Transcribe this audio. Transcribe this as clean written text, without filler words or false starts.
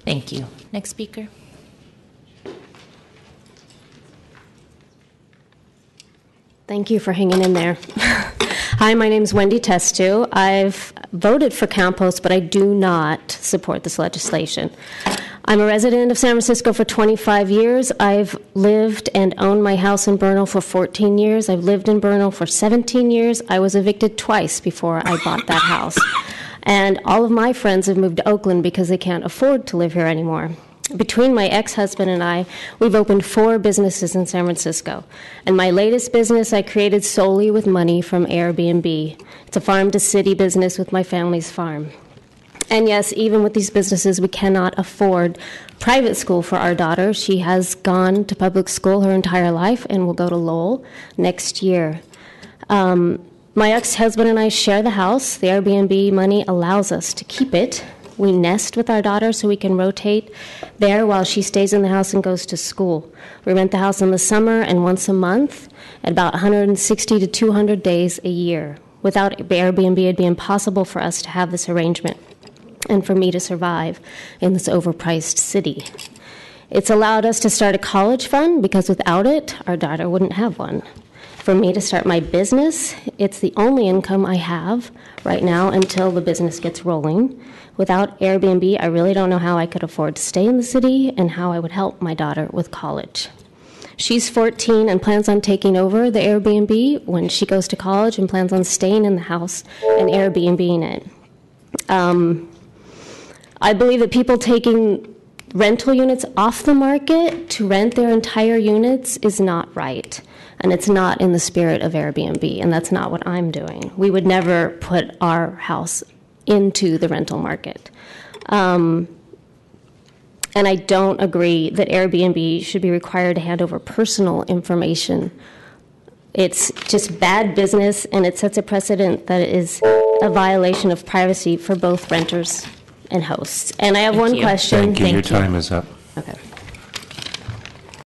Thank you. Next speaker. Thank you for hanging in there. Hi, my name is Wendy Tetstu. I've voted for compost, but I do not support this legislation. I'm a resident of San Francisco for 25 years. I've lived and owned my house in Bernal for 14 years. I've lived in Bernal for 17 years. I was evicted twice before I bought that house. And all of my friends have moved to Oakland because they can't afford to live here anymore. Between my ex-husband and I, we've opened 4 businesses in San Francisco. And my latest business I created solely with money from Airbnb. It's a farm-to-city business with my family's farm. And yes, even with these businesses, we cannot afford private school for our daughter. She has gone to public school her entire life and will go to Lowell next year. My ex-husband and I share the house. The Airbnb money allows us to keep it. We nest with our daughter so we can rotate there while she stays in the house and goes to school. We rent the house in the summer and once a month at about 160 to 200 days a year. Without Airbnb, it'd be impossible for us to have this arrangement and for me to survive in this overpriced city. It's allowed us to start a college fund because without it, our daughter wouldn't have one. For me to start my business, it's the only income I have right now until the business gets rolling. Without Airbnb, I really don't know how I could afford to stay in the city and how I would help my daughter with college. She's 14 and plans on taking over the Airbnb when she goes to college and plans on staying in the house and Airbnb-ing it. I believe that people taking rental units off the market to rent their entire units is not right. And it's not in the spirit of Airbnb, and that's not what I'm doing. We would never put our house into the rental market. And I don't agree that Airbnb should be required to hand over personal information. It's just bad business, and it sets a precedent that is a violation of privacy for both renters and hosts. And I have one question. Thank you. Your time is up. Okay.